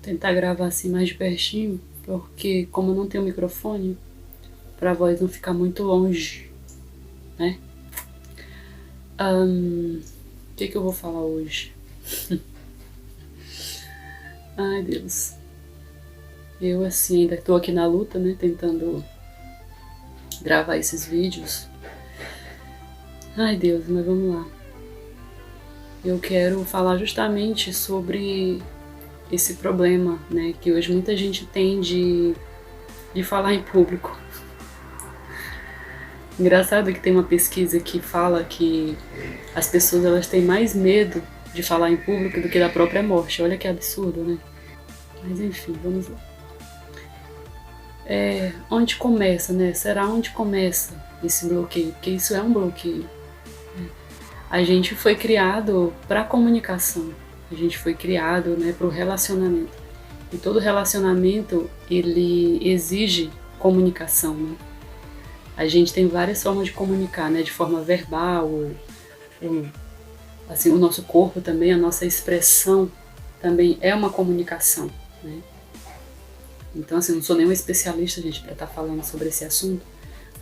tentar gravar assim mais de pertinho, porque como eu não tenho microfone, pra voz não ficar muito longe, né? O que eu vou falar hoje? Ai, Deus. Eu, assim, ainda tô aqui na luta, né? Tentando gravar esses vídeos. Ai, Deus, mas vamos lá. Eu quero falar justamente sobre esse problema, né? Que hoje muita gente tem de falar em público. Engraçado que tem uma pesquisa que fala que as pessoas elas têm mais medo de falar em público do que da própria morte. Olha que absurdo, né? Mas enfim, vamos lá. Onde começa, né? Será onde começa esse bloqueio? Porque isso é um bloqueio. A gente foi criado para a comunicação. A gente foi criado, né, para o relacionamento. E todo relacionamento, ele exige comunicação, né? A gente tem várias formas de comunicar, né? De forma verbal, assim, o nosso corpo também, a nossa expressão também é uma comunicação, né? Então, assim, não sou nenhuma especialista, gente, para estar falando sobre esse assunto,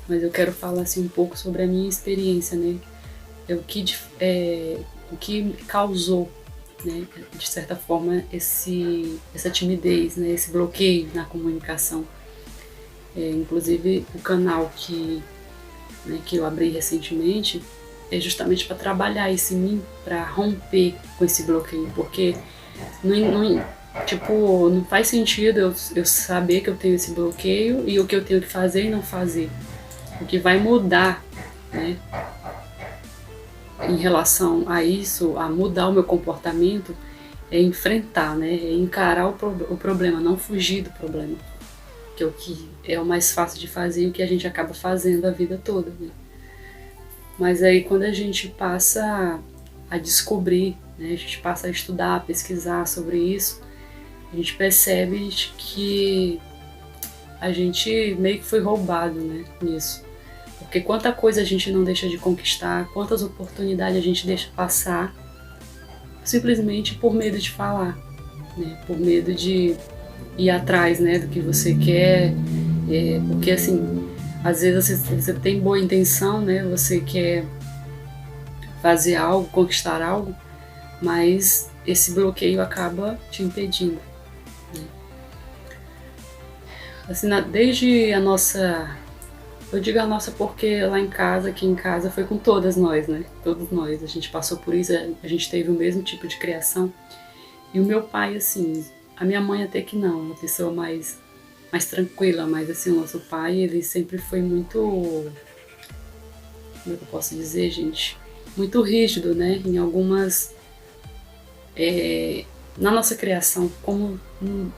mas eu quero falar, assim, um pouco sobre a minha experiência, né? O que causou, né, de certa forma, essa timidez, né, esse bloqueio na comunicação. Inclusive, o canal que eu abri recentemente é justamente para trabalhar isso em mim, para romper com esse bloqueio, porque não faz sentido eu saber que eu tenho esse bloqueio e o que eu tenho que fazer e não fazer. O que vai mudar, né, em relação a isso, a mudar o meu comportamento, é enfrentar, né, é encarar o problema, não fugir do problema, que é o que é o mais fácil de fazer e o que a gente acaba fazendo a vida toda, né? Mas aí quando a gente passa a descobrir, né, a gente passa a estudar, a pesquisar sobre isso, a gente percebe que a gente meio que foi roubado, né, nisso. Porque quanta coisa a gente não deixa de conquistar, quantas oportunidades a gente deixa passar, simplesmente por medo de falar, né, por medo de ir atrás, né, do que você quer, porque assim, às vezes você tem boa intenção, né, você quer fazer algo, conquistar algo, mas esse bloqueio acaba te impedindo, né? Assim, desde a nossa, eu digo a nossa porque lá em casa, aqui em casa foi com todas nós, né, todos nós, a gente passou por isso, a gente teve o mesmo tipo de criação. E o meu pai, assim, a minha mãe até que não, uma pessoa mais tranquila, mas assim, o nosso pai, ele sempre foi muito, como é que eu posso dizer, gente? Muito rígido, né? Em algumas, na nossa criação, como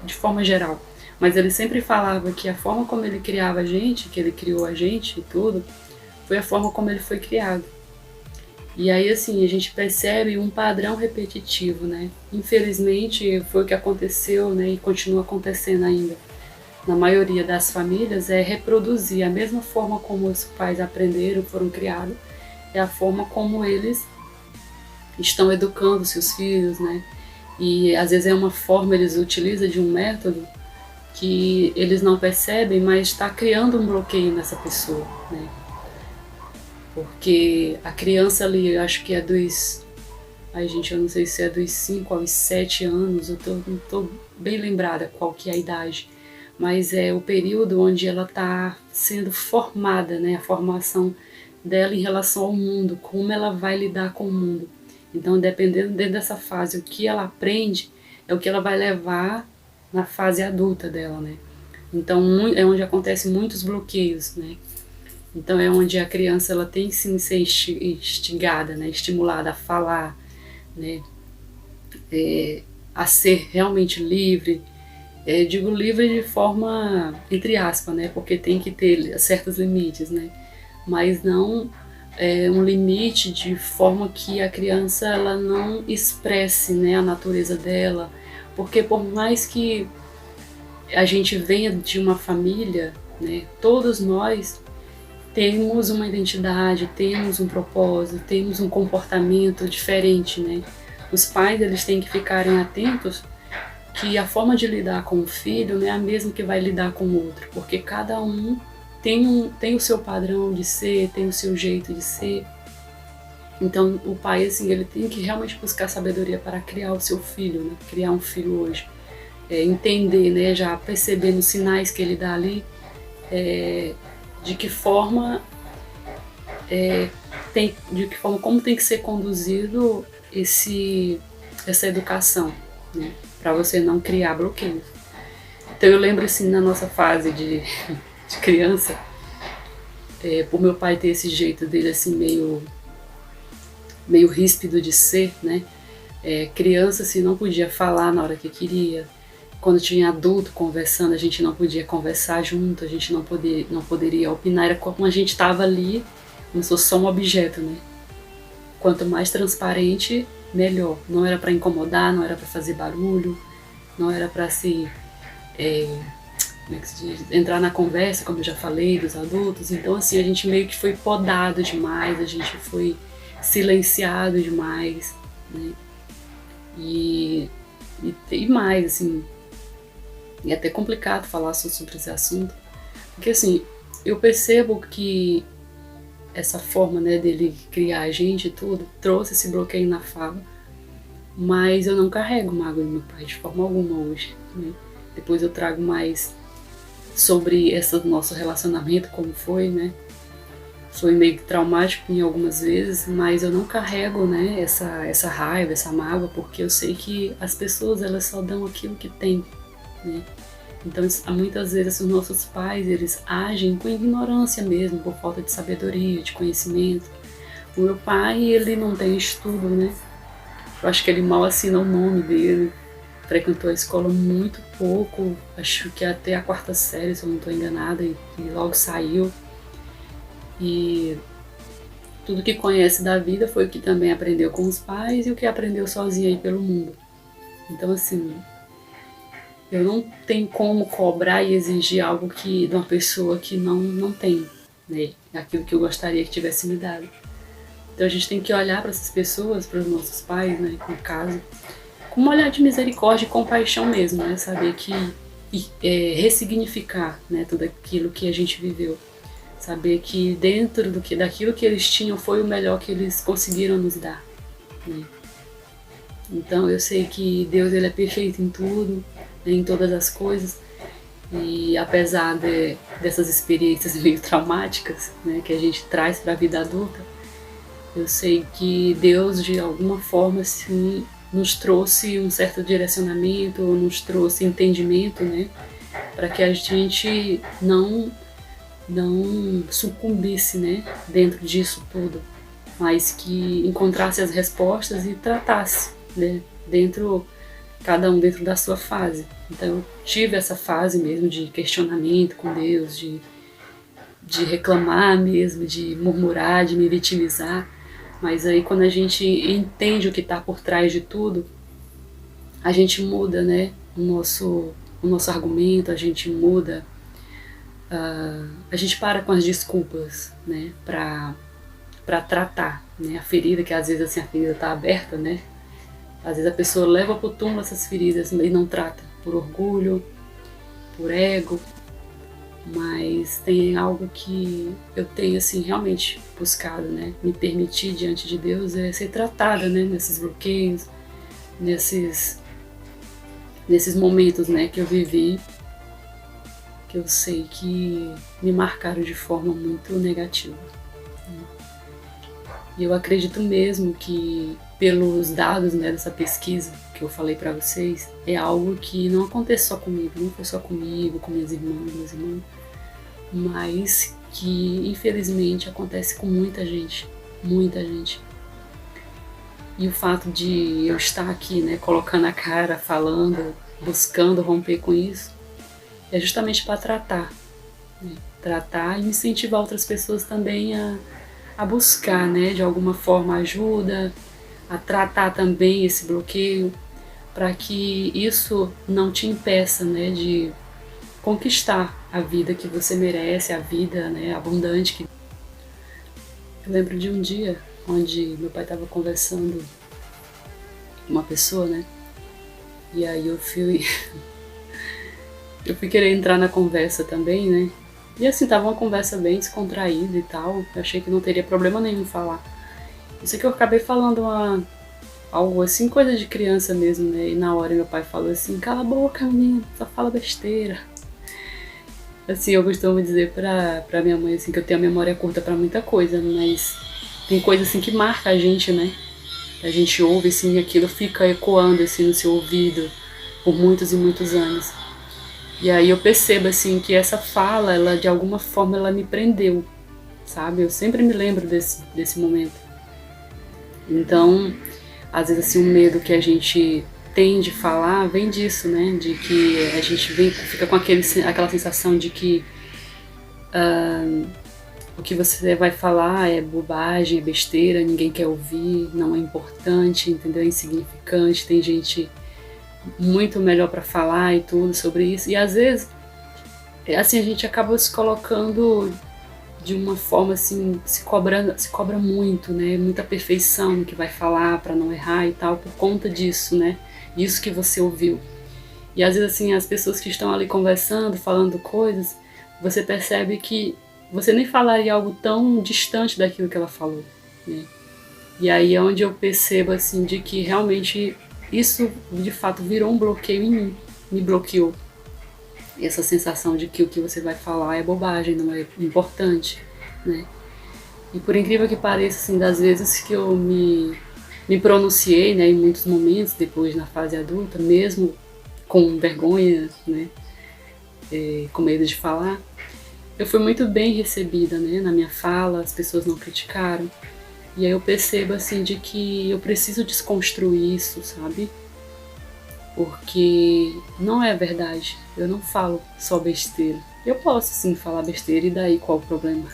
de forma geral. Mas ele sempre falava que a forma como ele criava a gente, que ele criou a gente e tudo, foi a forma como ele foi criado. E aí, assim, a gente percebe um padrão repetitivo, né? Infelizmente, foi o que aconteceu, né? E continua acontecendo ainda. Na maioria das famílias, é reproduzir a mesma forma como os pais aprenderam, foram criados, é a forma como eles estão educando seus filhos, né? E às vezes é uma forma, eles utilizam de um método que eles não percebem, mas está criando um bloqueio nessa pessoa, né? Porque a criança ali, eu acho que é dos... Ai, gente, eu não sei se é dos 5 aos 7 anos, não tô bem lembrada qual que é a idade, mas é o período onde ela está sendo formada, né? A formação dela em relação ao mundo, como ela vai lidar com o mundo. Então, dependendo dentro dessa fase, o que ela aprende é o que ela vai levar na fase adulta dela, né? Então, é onde acontecem muitos bloqueios, né? Então é onde a criança ela tem sim ser instigada, né, estimulada a falar, né, a ser realmente livre. Digo livre de forma entre aspas, né, porque tem que ter certos limites, né, mas não um limite de forma que a criança ela não expresse, né, a natureza dela, porque por mais que a gente venha de uma família, né, todos nós temos uma identidade, temos um propósito, temos um comportamento diferente, né? Os pais, eles têm que ficarem atentos que a forma de lidar com o filho não é a mesma que vai lidar com o outro, porque cada um tem o seu padrão de ser, tem o seu jeito de ser. Então o pai, assim, ele tem que realmente buscar sabedoria para criar o seu filho, né? Criar um filho hoje. Entender, né? Já perceber nos sinais que ele dá ali, de que forma, como tem que ser conduzido essa educação, né? Para você não criar bloqueios. Então eu lembro, assim, na nossa fase de criança, por meu pai ter esse jeito dele, assim, meio ríspido de ser, né? Criança, assim, não podia falar na hora que queria. Quando tinha adulto conversando, a gente não podia conversar junto, a gente não poderia opinar. Era como a gente estava ali, como se fosse só um objeto, né? Quanto mais transparente, melhor. Não era para incomodar, não era para fazer barulho, não era para como é que se diz? Entrar na conversa, como eu já falei, dos adultos. Então, assim, a gente meio que foi podado demais, a gente foi silenciado demais, né? E mais, assim, é até complicado falar sobre esse assunto, porque, assim, eu percebo que essa forma, né, dele criar a gente e tudo, trouxe esse bloqueio na fala, mas eu não carrego mágoa do meu pai de forma alguma hoje, né? Depois eu trago mais sobre esse nosso relacionamento, como foi, né? Foi meio que traumático em algumas vezes, mas eu não carrego, né, essa raiva, essa mágoa, porque eu sei que as pessoas, elas só dão aquilo que têm, né? Então, muitas vezes, os nossos pais, eles agem com ignorância mesmo, por falta de sabedoria, de conhecimento. O meu pai, ele não tem estudo, né? Eu acho que ele mal assina o nome dele, frequentou a escola muito pouco, acho que até a 4ª série, se eu não estou enganada, e logo saiu. E tudo que conhece da vida foi o que também aprendeu com os pais e o que aprendeu sozinho aí pelo mundo. Então, assim, eu não tenho como cobrar e exigir algo de uma pessoa que não tem, né? Aquilo que eu gostaria que tivesse me dado. Então a gente tem que olhar para essas pessoas, para os nossos pais, né, no caso, com um olhar de misericórdia e compaixão mesmo, né? Saber ressignificar, né, tudo aquilo que a gente viveu. Saber que dentro daquilo que eles tinham foi o melhor que eles conseguiram nos dar, né? Então eu sei que Deus, ele é perfeito em tudo, né, em todas as coisas, e apesar dessas experiências meio traumáticas, né, que a gente traz para a vida adulta, eu sei que Deus, de alguma forma, assim, nos trouxe um certo direcionamento, nos trouxe entendimento, né, para que a gente não sucumbisse, né, dentro disso tudo, mas que encontrasse as respostas e tratasse, né, cada um dentro da sua fase. Então eu tive essa fase mesmo de questionamento com Deus, de reclamar mesmo, de murmurar, de me vitimizar, mas aí quando a gente entende o que está por trás de tudo, a gente muda, né, o nosso argumento, a gente muda. A gente para com as desculpas, né, para tratar, né, a ferida, que às vezes assim, a ferida está aberta, né, às vezes a pessoa leva pro túmulo essas feridas e não trata, por orgulho, por ego, mas tem algo que eu tenho, assim, realmente buscado, né, me permitir diante de Deus é ser tratada, né, nesses bloqueios, nesses momentos, né, que eu vivi, que eu sei que me marcaram de forma muito negativa. E eu acredito mesmo que, pelos dados, né, dessa pesquisa que eu falei para vocês, é algo que não acontece só comigo, não foi só comigo, com minhas irmãs, meus irmãos, mas que infelizmente acontece com muita gente, muita gente. E o fato de eu estar aqui, né, colocando a cara, falando, buscando romper com isso, é justamente para tratar, né? Tratar e incentivar outras pessoas também a buscar, né, de alguma forma ajuda, a tratar também esse bloqueio, para que isso não te impeça, né, de conquistar a vida que você merece, a vida, né, abundante. Eu lembro de um dia onde meu pai estava conversando com uma pessoa, né, E aí eu fui querer entrar na conversa também, né? E assim, tava uma conversa bem descontraída e tal. Eu achei que não teria problema nenhum falar. Isso que eu acabei falando algo assim, coisa de criança mesmo, né? E na hora meu pai falou assim, cala a boca, menina, só fala besteira. Assim, eu costumo dizer pra minha mãe assim, que eu tenho a memória curta pra muita coisa, mas tem coisa assim que marca a gente, né? A gente ouve assim, e aquilo fica ecoando assim no seu ouvido por muitos e muitos anos. E aí eu percebo assim que essa fala, ela de alguma forma ela me prendeu, sabe? Eu sempre me lembro desse momento. Então, às vezes assim, o medo que a gente tem de falar vem disso, né? De que a gente fica com aquela sensação de que o que você vai falar é bobagem, é besteira, ninguém quer ouvir, não é importante, entendeu? É insignificante, tem gente muito melhor para falar e tudo sobre isso. E às vezes, assim, a gente acaba se colocando de uma forma assim, se cobra muito, né? Muita perfeição no que vai falar para não errar e tal, por conta disso, né? Disso que você ouviu. E às vezes assim, as pessoas que estão ali conversando, falando coisas, você percebe que você nem falaria algo tão distante daquilo que ela falou, né? E aí é onde eu percebo assim de que realmente isso de fato virou um bloqueio em mim, me bloqueou. Essa sensação de que o que você vai falar é bobagem, não é importante, né? E por incrível que pareça, assim, das vezes que eu me pronunciei, né, em muitos momentos, depois na fase adulta, mesmo com vergonha, né, com medo de falar, eu fui muito bem recebida, né, na minha fala, as pessoas não criticaram. E aí eu percebo, assim, de que eu preciso desconstruir isso, sabe? Porque não é verdade, eu não falo só besteira. Eu posso sim falar besteira, e daí qual o problema?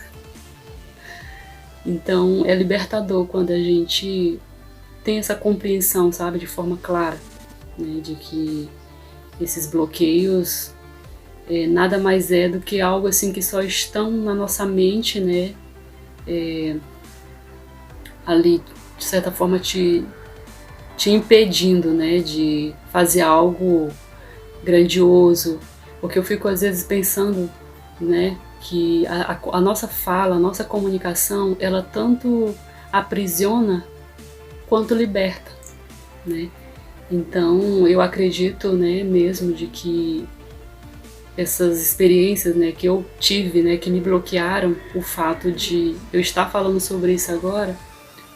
Então é libertador quando a gente tem essa compreensão, sabe, de forma clara, né, de que esses bloqueios nada mais é do que algo assim que só estão na nossa mente, né, ali de certa forma te impedindo, né, de fazer algo grandioso, porque eu fico às vezes pensando, né, que a nossa fala, a nossa comunicação, ela tanto aprisiona quanto liberta, né? Então eu acredito, né, mesmo de que essas experiências, né, que eu tive, né, que me bloquearam, o fato de eu estar falando sobre isso agora,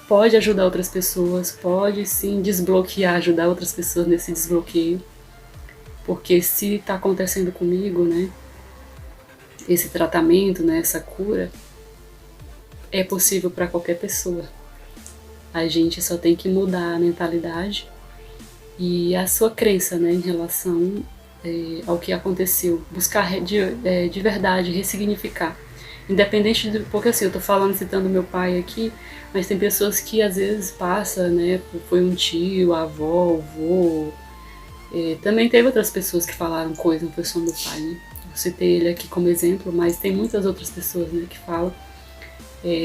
pode ajudar outras pessoas, pode sim desbloquear, ajudar outras pessoas nesse desbloqueio. Porque se está acontecendo comigo, né, esse tratamento, né, essa cura, é possível para qualquer pessoa. A gente só tem que mudar a mentalidade e a sua crença, né, em relação ao que aconteceu. Buscar de verdade ressignificar. Independente de... Porque assim, eu tô falando, citando meu pai aqui, mas tem pessoas que às vezes passa, né, foi um tio, a avó, o avô. Também teve outras pessoas que falaram coisa, não foi só meu pai, né? Eu citei ele aqui como exemplo, mas tem muitas outras pessoas, né, que falam.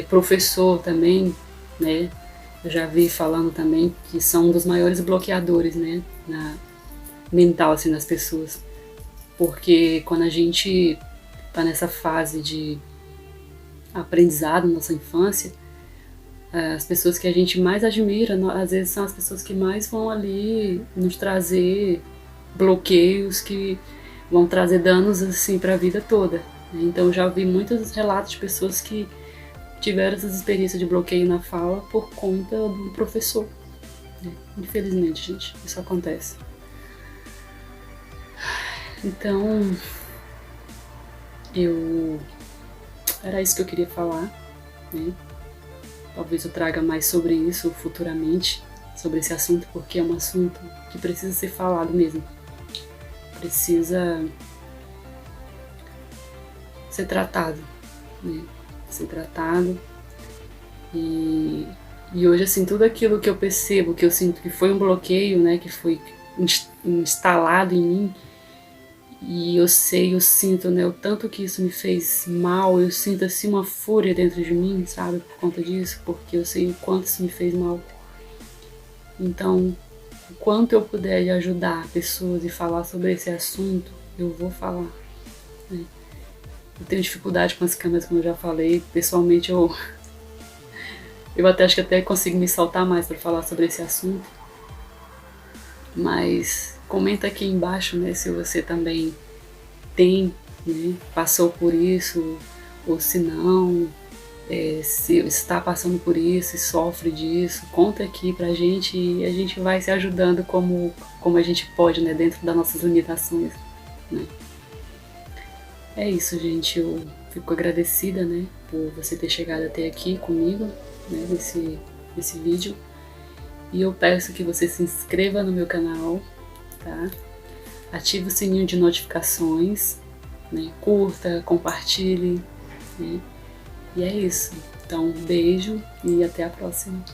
Professor também, né? Eu já vi falando também que são um dos maiores bloqueadores, né, mental assim, das pessoas. Porque quando a gente tá nessa fase de aprendizado na nossa infância, as pessoas que a gente mais admira, às vezes são as pessoas que mais vão ali nos trazer bloqueios, que vão trazer danos assim para a vida toda. Então eu já ouvi muitos relatos de pessoas que tiveram essas experiências de bloqueio na fala por conta do professor. Infelizmente, gente, isso acontece. Então, era isso que eu queria falar, né? Talvez eu traga mais sobre isso futuramente, sobre esse assunto, porque é um assunto que precisa ser falado mesmo. Precisa ser tratado, né? Ser tratado. E hoje, assim, tudo aquilo que eu percebo, que eu sinto que foi um bloqueio, né? Que foi instalado em mim, e eu sinto, né, o tanto que isso me fez mal, eu sinto assim uma fúria dentro de mim, sabe, por conta disso, porque eu sei o quanto isso me fez mal. Então, o quanto eu puder de ajudar pessoas e falar sobre esse assunto, eu vou falar, né? Eu tenho dificuldade com as câmeras, como eu já falei. Pessoalmente, eu até acho que até consigo me soltar mais para falar sobre esse assunto. Mas comenta aqui embaixo, né, se você também tem, né, passou por isso, ou se não, se está passando por isso e sofre disso. Conta aqui pra gente e a gente vai se ajudando como a gente pode, né, dentro das nossas limitações, né. É isso, gente. Eu fico agradecida, né, por você ter chegado até aqui comigo, né, nesse vídeo. E eu peço que você se inscreva no meu canal, tá? Ative o sininho de notificações, né? Curta, compartilhe, né? E é isso. Então, um beijo e até a próxima.